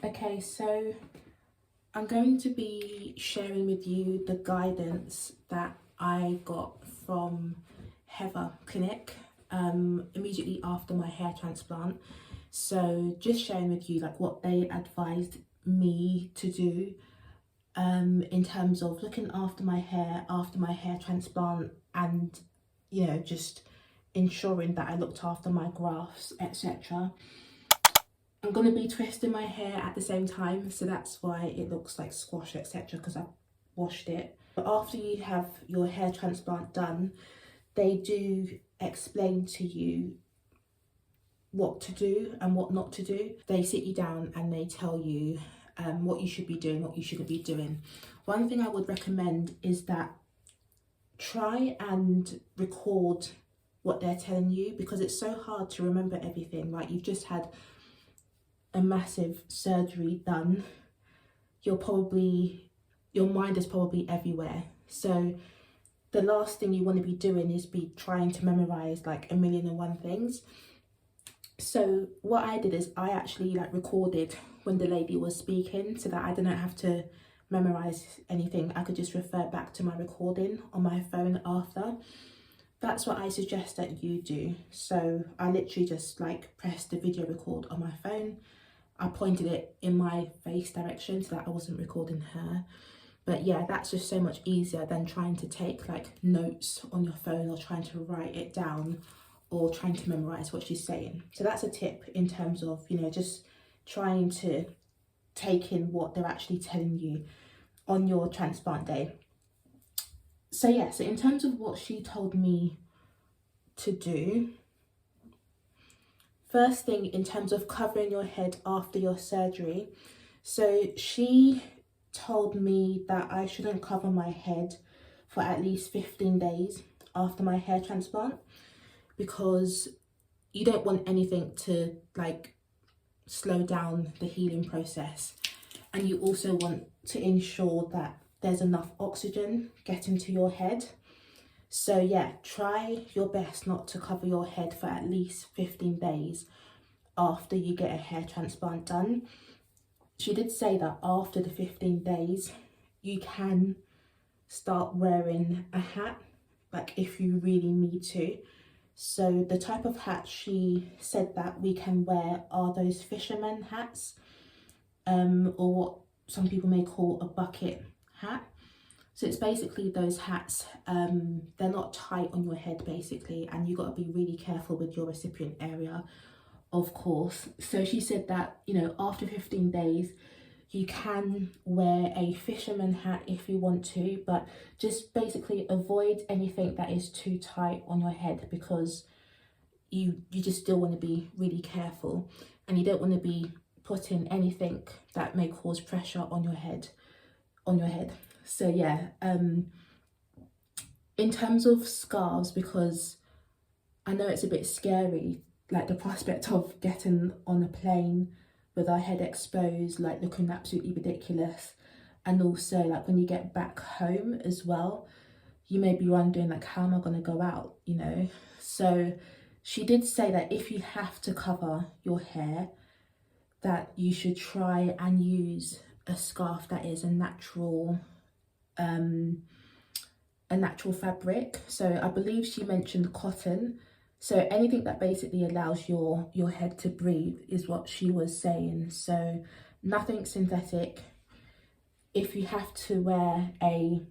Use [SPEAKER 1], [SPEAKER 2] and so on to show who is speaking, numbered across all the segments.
[SPEAKER 1] Okay, so I'm going to be sharing with you the guidance that I got from Heather Clinic immediately after my hair transplant. So just sharing with you like what they advised me to do in terms of looking after my hair after my hair transplant, and just ensuring that I looked after my grafts, etc. I'm going to be twisting my hair at the same time, so that's why it looks like squash, etc., because I washed it. But after you have your hair transplant done, they do explain to you what to do and what not to do. They sit you down and they tell you what you should be doing, what you shouldn't be doing. One thing I would recommend is that try and record what they're telling you, because it's so hard to remember everything. Like, you've just had a massive surgery done, your mind is probably everywhere. So the last thing you want to be doing is be trying to memorize like 1,000,001 things. So what I did is I actually like recorded when the lady was speaking, so that I didn't have to memorize anything. I could just refer back to my recording on my phone after. That's what I suggest that you do. So I literally just like pressed the video record on my phone. I pointed it in my face direction so that I wasn't recording her. But yeah, that's just so much easier than trying to take like notes on your phone or trying to write it down or trying to memorize what she's saying. So that's a tip in terms of, just trying to take in what they're actually telling you on your transplant day. So yeah, so in terms of what she told me to do, first thing in terms of covering your head after your surgery, so she told me that I shouldn't cover my head for at least 15 days after my hair transplant, because you don't want anything to like slow down the healing process, and you also want to ensure that there's enough oxygen getting to your head. So yeah, try your best not to cover your head for at least 15 days after you get a hair transplant done. She did say that after the 15 days, you can start wearing a hat, like if you really need to. So the type of hat she said that we can wear are those fisherman hats, or what some people may call a bucket hat. So it's basically those hats, they're not tight on your head basically, and you've got to be really careful with your recipient area, of course. So she said that, after 15 days, you can wear a fisherman hat if you want to, but just basically avoid anything that is too tight on your head, because you just still want to be really careful, and you don't want to be putting anything that may cause pressure on your head. So yeah, in terms of scarves, because I know it's a bit scary, like the prospect of getting on a plane with our head exposed, like looking absolutely ridiculous, and also like when you get back home as well, you may be wondering like, how am I going to go out, So she did say that if you have to cover your hair, that you should try and use a scarf that is a natural fabric. So I believe she mentioned cotton. So anything that basically allows your head to breathe is what she was saying. So nothing synthetic. If you have to wear a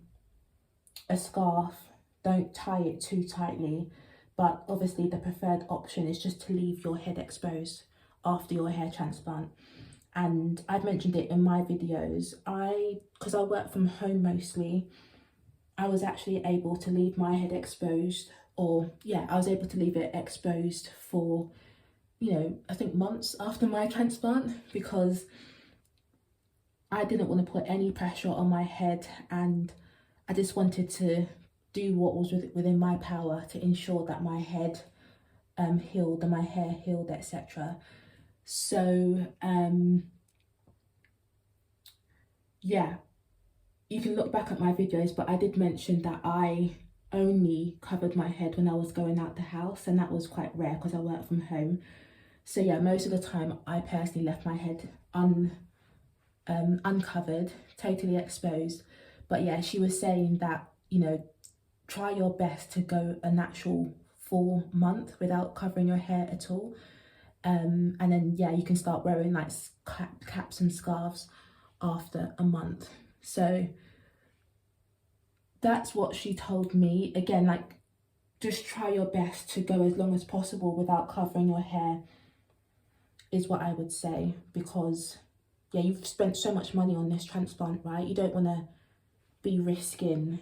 [SPEAKER 1] scarf, don't tie it too tightly. But obviously the preferred option is just to leave your head exposed after your hair transplant. And I've mentioned it in my videos. Because I work from home mostly, I was actually able to leave my head exposed, I was able to leave it exposed for, I think months after my transplant, because I didn't want to put any pressure on my head, and I just wanted to do what was within my power to ensure that my head healed and my hair healed, etc. So yeah, you can look back at my videos, but I did mention that I only covered my head when I was going out the house, and that was quite rare because I work from home. So yeah, most of the time I personally left my head uncovered, totally exposed. But yeah, she was saying that, you know, try your best to go a natural full month without covering your hair at all. And then yeah, you can start wearing like caps and scarves after a month. So that's what she told me. Again, like, just try your best to go as long as possible without covering your hair is what I would say, because yeah, you've spent so much money on this transplant, right? You don't want to be risking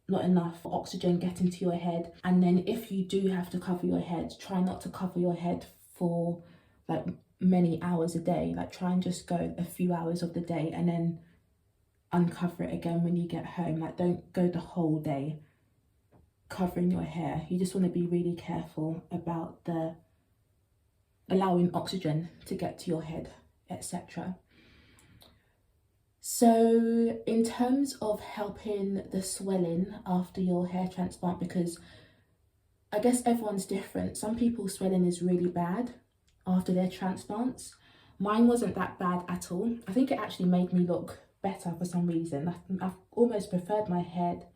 [SPEAKER 1] not enough oxygen getting to your head. And then if you do have to cover your head, try not to cover your head for like many hours a day. Like, try and just go a few hours of the day and then uncover it again when you get home. Like, don't go the whole day covering your hair. You just want to be really careful about the allowing oxygen to get to your head, etc. So in terms of helping the swelling after your hair transplant, because I guess everyone's different. Some people's swelling is really bad after their transplants. Mine wasn't that bad at all. I think it actually made me look better for some reason. I've almost preferred my head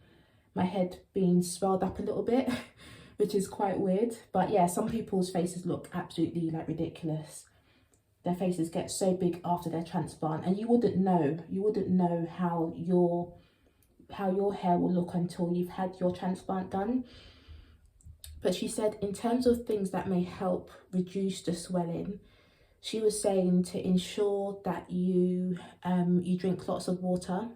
[SPEAKER 1] being swelled up a little bit, which is quite weird. But yeah, some people's faces look absolutely like ridiculous. Their faces get so big after their transplant, and you wouldn't know how your hair will look until you've had your transplant done. But she said in terms of things that may help reduce the swelling, she was saying to ensure that you drink lots of water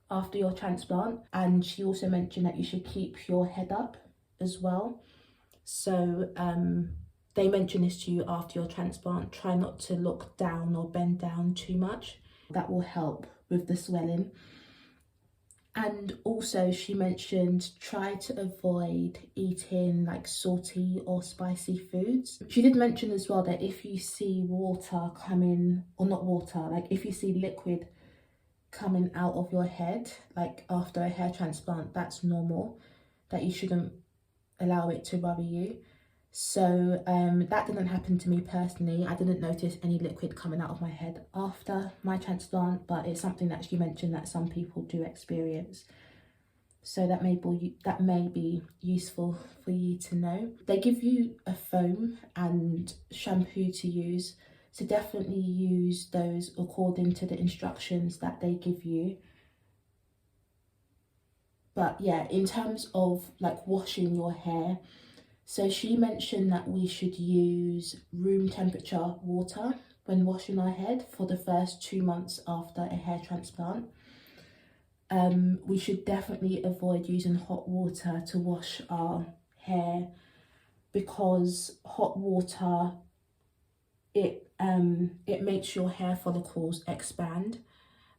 [SPEAKER 1] after your transplant, and she also mentioned that you should keep your head up as well. So they mention this to you after your transplant. Try not to look down or bend down too much. That will help with the swelling. And also she mentioned try to avoid eating like salty or spicy foods. She did mention as well that if you see water coming, or not water, like if you see liquid coming out of your head, like after a hair transplant, that's normal, that you shouldn't allow it to worry you. So that didn't happen to me personally. I didn't notice any liquid coming out of my head after my transplant, but it's something that she mentioned that some people do experience. So that may be useful for you to know. They give you a foam and shampoo to use, so definitely use those according to the instructions that they give you. But yeah, in terms of like washing your hair, so she mentioned that we should use room temperature water when washing our head for the first 2 months after a hair transplant. We should definitely avoid using hot water to wash our hair, because hot water, it makes your hair follicles expand,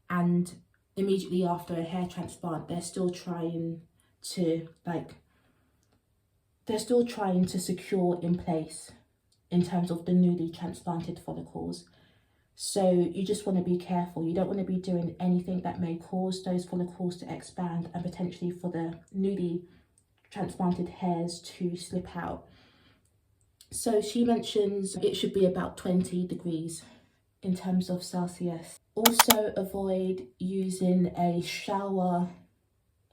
[SPEAKER 1] and immediately after a hair transplant they're still trying to secure in place in terms of the newly transplanted follicles. So you just want to be careful. You don't want to be doing anything that may cause those follicles to expand and potentially for the newly transplanted hairs to slip out. So she mentions it should be about 20 degrees in terms of Celsius. Also avoid using a shower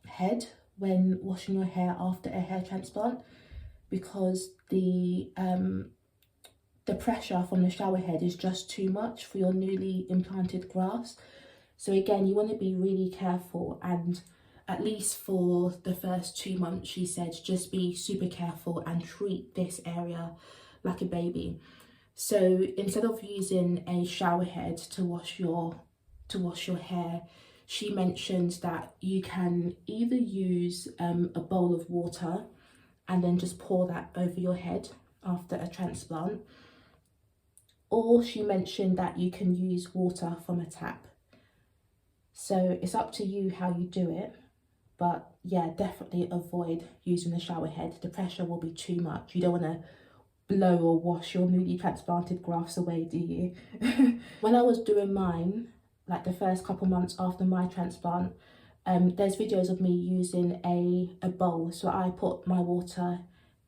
[SPEAKER 1] head when washing your hair after a hair transplant, because the pressure from the shower head is just too much for your newly implanted grafts. So again, you want to be really careful, and at least for the first 2 months, she said, just be super careful and treat this area like a baby. So instead of using a shower head to wash your hair, she mentioned that you can either use a bowl of water and then just pour that over your head after a transplant, or she mentioned that you can use water from a tap. So it's up to you how you do it, but yeah, definitely avoid using the shower head. The pressure will be too much. You don't want to blow or wash your newly transplanted grafts away, do you? When I was doing mine, like the first couple months after my transplant, there's videos of me using a bowl. So I put my water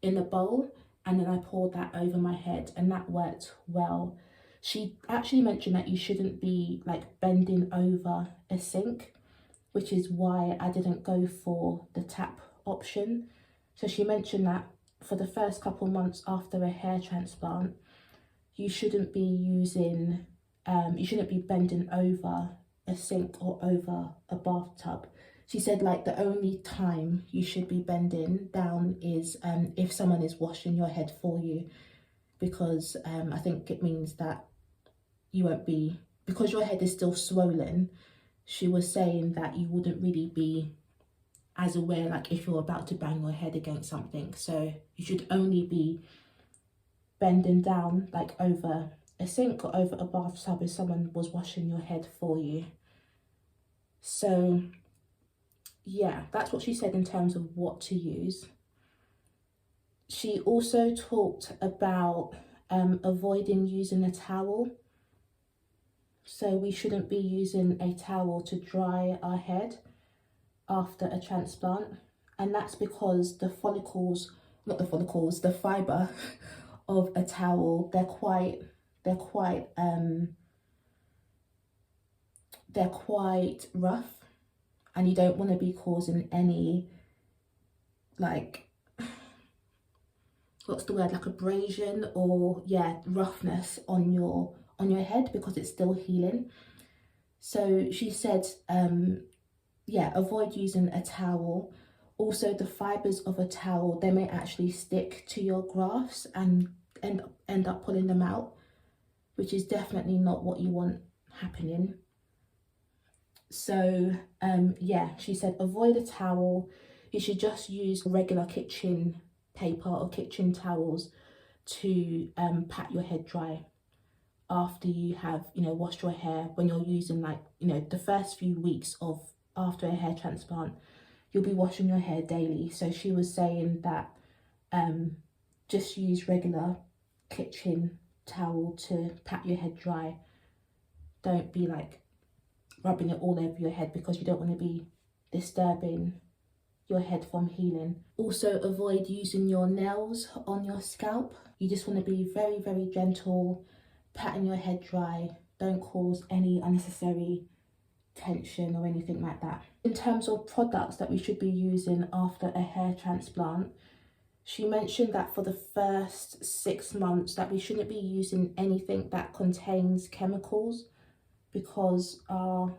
[SPEAKER 1] in a bowl and then I poured that over my head, and that worked well. She actually mentioned that you shouldn't be like bending over a sink, which is why I didn't go for the tap option. So she mentioned that for the first couple months after a hair transplant, you shouldn't be using, you shouldn't be bending over a sink or over a bathtub. She said like the only time you should be bending down is if someone is washing your head for you, because I think it means that you won't be, because your head is still swollen. She was saying that you wouldn't really be as aware like if you're about to bang your head against something. So you should only be bending down like over a sink or over a bathtub if someone was washing your head for you. So yeah, that's what she said in terms of what to use. She also talked about avoiding using a towel. So we shouldn't be using a towel to dry our head after a transplant, and that's because the follicles, not the follicles, the fibre of a towel, they're quite rough, and you don't want to be causing any like, what's the word, like abrasion or yeah, roughness on your head because it's still healing. So she said yeah, avoid using a towel. Also, the fibres of a towel, they may actually stick to your grafts and end up pulling them out, which is definitely not what you want happening. So yeah, she said avoid a towel. You should just use regular kitchen paper or kitchen towels to pat your head dry after you have, you know, washed your hair. When you're using like, you know, the first few weeks of after a hair transplant, you'll be washing your hair daily. So she was saying that just use regular kitchen towel to pat your head dry. Don't be like rubbing it all over your head because you don't want to be disturbing your head from healing. Also, avoid using your nails on your scalp. You just want to be very, very gentle, patting your head dry. Don't cause any unnecessary tension or anything like that. In terms of products that we should be using after a hair transplant, she mentioned that for the first 6 months that we shouldn't be using anything that contains chemicals because our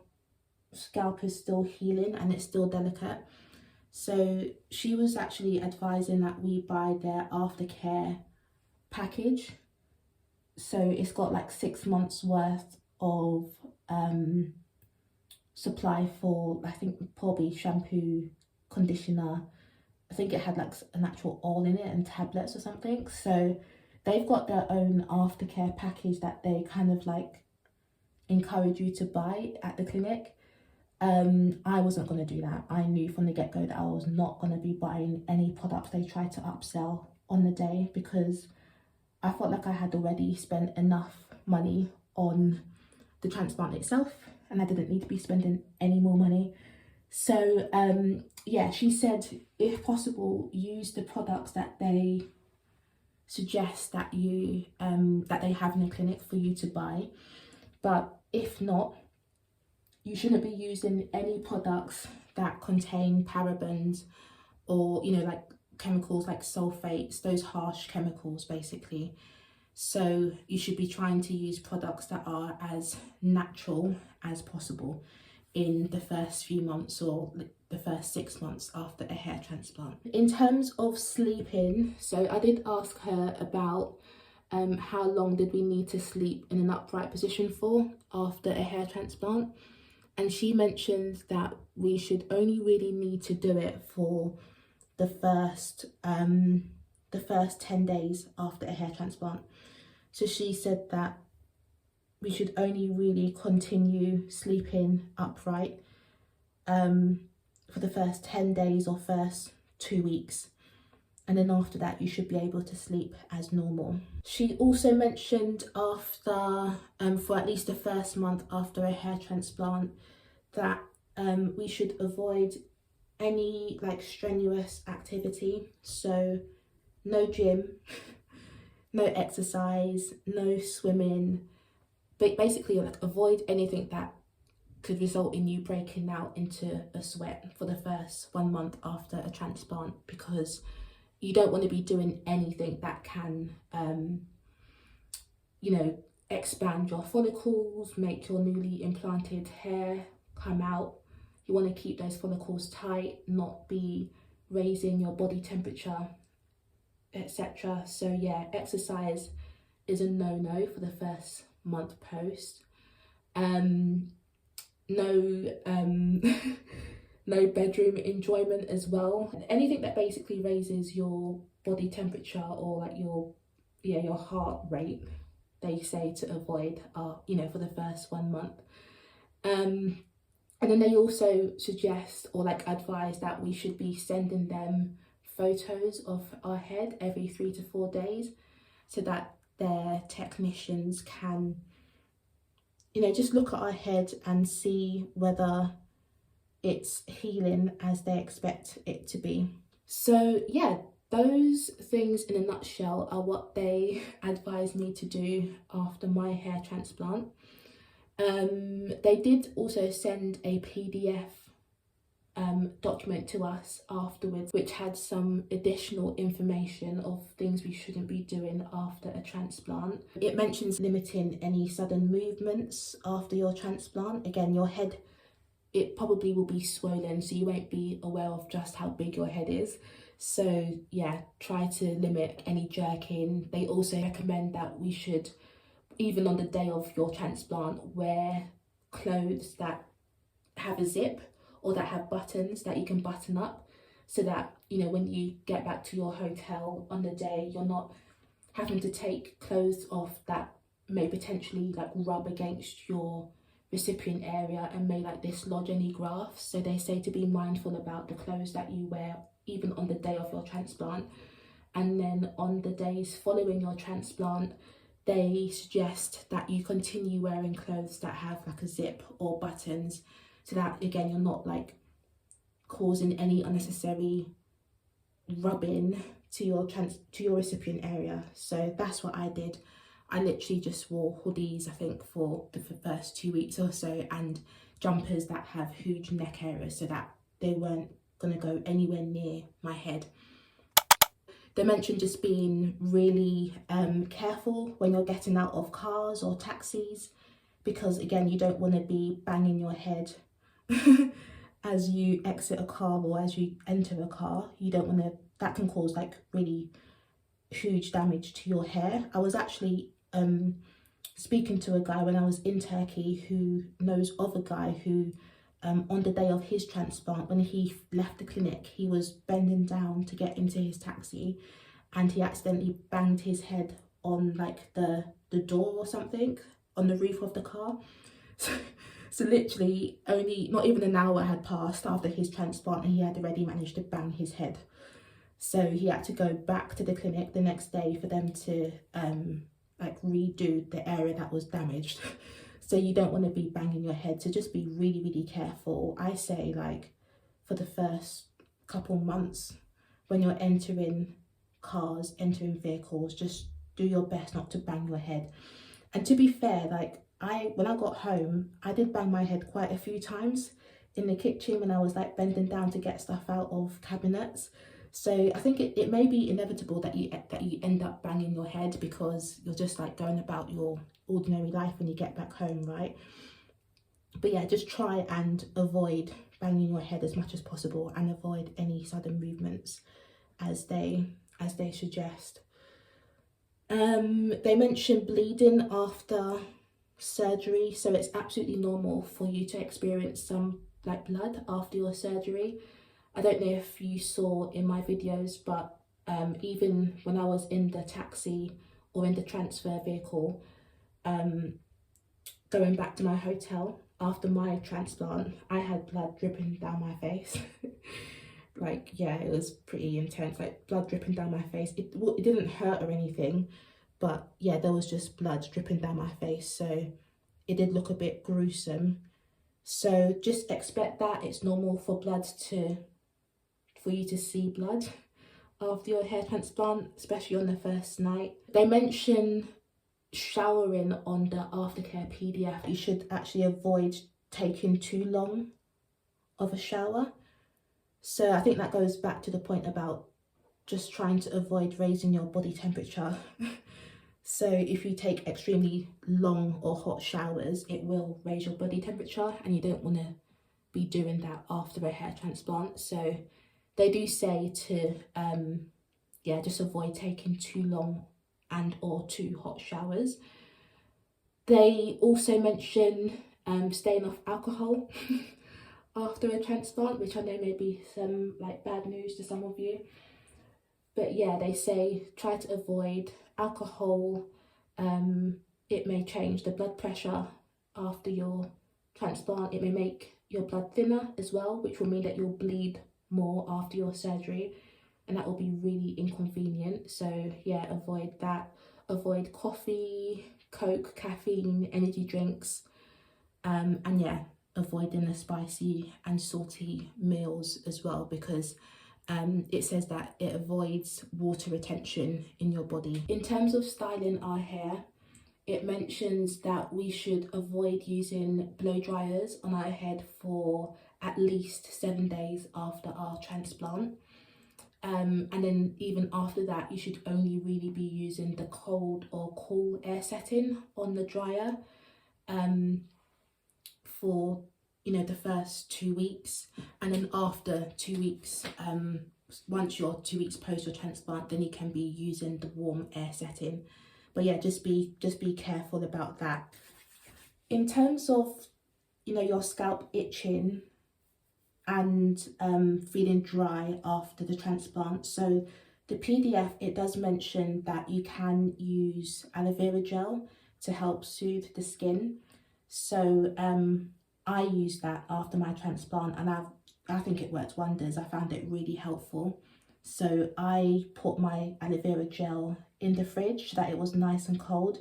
[SPEAKER 1] scalp is still healing and it's still delicate. So she was actually advising that we buy their aftercare package. So it's got like 6 months worth of supply for, I think, probably shampoo, conditioner. I think it had like an actual oil in it and tablets or something. So they've got their own aftercare package that they kind of like encourage you to buy at the clinic. I wasn't going to do that. I knew from the get-go that I was not going to be buying any products they tried to upsell on the day because I felt like I had already spent enough money on the transplant itself and I didn't need to be spending any more money. So yeah, she said if possible use the products that they suggest that you that they have in the clinic for you to buy, but if not, you shouldn't be using any products that contain parabens or, you know, like chemicals like sulfates, those harsh chemicals basically. So you should be trying to use products that are as natural as possible in the first few months or the first 6 months after a hair transplant. In terms of sleeping, so I did ask her about how long did we need to sleep in an upright position for after a hair transplant, and she mentioned that we should only really need to do it for the first 10 days after a hair transplant. So she said that we should only really continue sleeping upright for the first 10 days or first 2 weeks. And then after that, you should be able to sleep as normal. She also mentioned after, for at least the first month after a hair transplant, that we should avoid any like strenuous activity. So no gym, no exercise, no swimming, basically like avoid anything that could result in you breaking out into a sweat for the first 1 month after a transplant, because you don't want to be doing anything that can you know, expand your follicles, make your newly implanted hair come out. You want to keep those follicles tight, not be raising your body temperature, etc. So yeah, exercise is a no-no for the first month post. No no bedroom enjoyment as well. Anything that basically raises your body temperature or like your heart rate, they say to avoid you know, for the first 1 month. And then they also suggest or like advise that we should be sending them photos of our head every 3 to 4 days, so that their technicians can, you know, just look at our head and see whether it's healing as they expect it to be. So yeah, those things in a nutshell are what they advised me to do after my hair transplant. They did also send a PDF document to us afterwards, which had some additional information of things we shouldn't be doing after a transplant. It mentions limiting any sudden movements after your transplant. Again, your head, it probably will be swollen, so you won't be aware of just how big your head is. So yeah, try to limit any jerking. They also recommend that we should, even on the day of your transplant, wear clothes that have a zip or that have buttons that you can button up, so that, you know, when you get back to your hotel on the day, you're not having to take clothes off that may potentially like rub against your recipient area and may like dislodge any grafts. So they say to be mindful about the clothes that you wear even on the day of your transplant. And then on the days following your transplant, they suggest that you continue wearing clothes that have like a zip or buttons, so that again you're not like causing any unnecessary rubbing to your recipient area. So that's what I did. I literally just wore hoodies, I think, for the first 2 weeks or so, and jumpers that have huge neck areas, so that they weren't going to go anywhere near my head. They mentioned just being really careful when you're getting out of cars or taxis, because again, you don't want to be banging your head as you exit a car or as you enter a car. You don't want to, that can cause like really huge damage to your hair. I was actually speaking to a guy when I was in Turkey who knows of a guy who on the day of his transplant, when he left the clinic, he was bending down to get into his taxi and he accidentally banged his head on like the door or something on the roof of the car. So literally only, not even an hour had passed after his transplant and he had already managed to bang his head. So he had to go back to the clinic the next day for them to like redo the area that was damaged. So you don't want to be banging your head, so just be really, really careful. I say like for the first couple months when you're entering cars, entering vehicles, just do your best not to bang your head. And to be fair, like when I got home, I did bang my head quite a few times in the kitchen when I was like bending down to get stuff out of cabinets. So I think it may be inevitable that you end up banging your head, because you're just like going about your ordinary life when you get back home, right? But yeah, just try and avoid banging your head as much as possible and avoid any sudden movements as they suggest. They mentioned bleeding after surgery, so it's absolutely normal for you to experience some like blood after your surgery. I don't know if you saw in my videos, but even when I was in the taxi or in the transfer vehicle, going back to my hotel after my transplant, I had blood dripping down my face. Like, yeah, it was pretty intense, like blood dripping down my face. It didn't hurt or anything, but yeah, there was just blood dripping down my face, so it did look a bit gruesome. So just expect that. It's normal for you to see blood after your hair transplant, especially on the first night. They mention showering on the aftercare PDF, you should actually avoid taking too long of a shower. So I think that goes back to the point about just trying to avoid raising your body temperature. So if you take extremely long or hot showers, it will raise your body temperature, and you don't want to be doing that after a hair transplant. So they do say to yeah, just avoid taking too long and or too hot showers. They also mention staying off alcohol after a transplant, which I know may be some like bad news to some of you. But yeah, they say try to avoid alcohol. It may change the blood pressure after your transplant. It may make your blood thinner as well, which will mean that you'll bleed more after your surgery, and that will be really inconvenient. So yeah, avoid that. Avoid coffee, Coke, caffeine, energy drinks, and yeah, avoiding the spicy and salty meals as well, because it says that it avoids water retention in your body. In terms of styling our hair, it mentions that we should avoid using blow dryers on our head for at least 7 days after our transplant. And then even after that, you should only really be using the cold or cool air setting on the dryer for, you know, the first 2 weeks. And then after 2 weeks, once you're 2 weeks post your transplant, then you can be using the warm air setting. But yeah, just be careful about that. In terms of, you know, your scalp itching and feeling dry after the transplant, so the PDF, it does mention that you can use aloe vera gel to help soothe the skin. So I used that after my transplant, and I think it worked wonders. I found it really helpful. So I put my aloe vera gel in the fridge so that it was nice and cold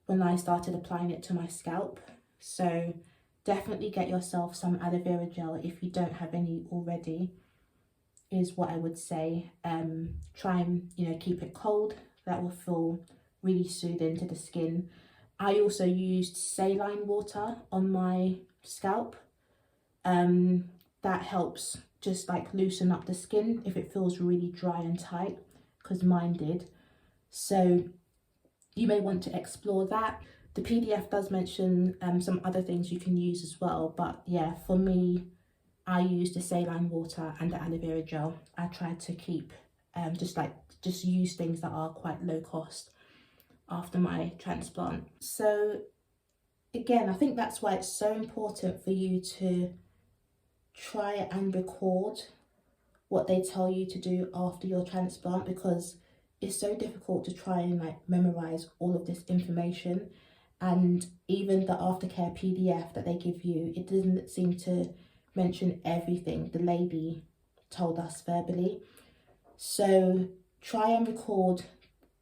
[SPEAKER 1] when I started applying it to my scalp. So definitely get yourself some aloe vera gel if you don't have any already, is what I would say. Try and, you know, keep it cold. That will feel really soothing to the skin. I also used saline water on my scalp. That helps just like loosen up the skin if it feels really dry and tight, because mine did. So you may want to explore that. The PDF does mention some other things you can use as well, but yeah, for me, I used the saline water and the aloe vera gel. I tried to keep just use things that are quite low cost after my transplant. So again, I think that's why it's so important for you to try and record what they tell you to do after your transplant, because it's so difficult to try and like memorize all of this information. And even the aftercare PDF that they give you, it doesn't seem to mention everything the lady told us verbally. So try and record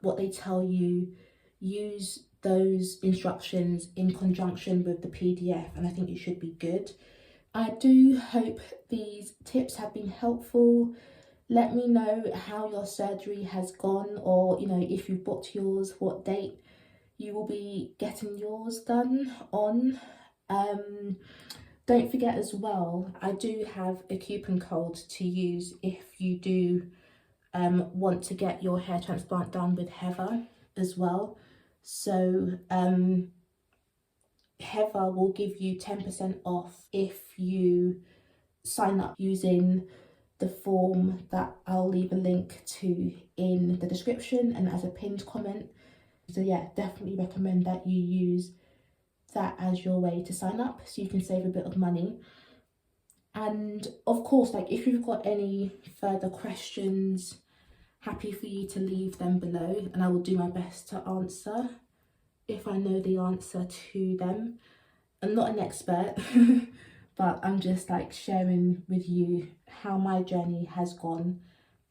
[SPEAKER 1] what they tell you, use those instructions in conjunction with the PDF, and I think you should be good. I do hope these tips have been helpful. Let me know how your surgery has gone, or, you know, if you've booked yours, what date you will be getting yours done on. Don't forget as well, I do have a coupon code to use if you do want to get your hair transplant done with Heather as well. So Heather will give you 10% off if you sign up using the form that I'll leave a link to in the description and as a pinned comment. So yeah, definitely recommend that you use that as your way to sign up so you can save a bit of money. And of course, like, if you've got any further questions, happy for you to leave them below, and I will do my best to answer if I know the answer to them. I'm not an expert, but I'm just like sharing with you how my journey has gone,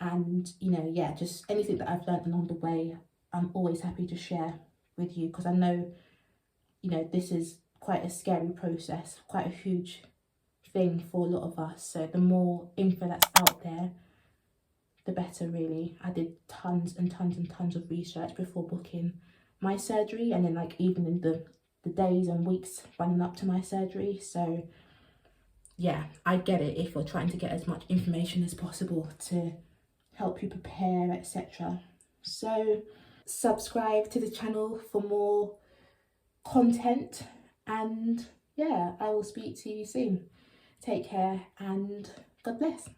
[SPEAKER 1] and, you know, yeah, just anything that I've learned along the way, I'm always happy to share with you, because I know, you know, this is quite a scary process, quite a huge thing for a lot of us. So the more info that's out there, the better, really. I did tons and tons and tons of research before booking my surgery, and then like even in the days and weeks running up to my surgery. So yeah, I get it if you're trying to get as much information as possible to help you prepare, etc. So subscribe to the channel for more content, and yeah, I will speak to you soon. Take care and God bless.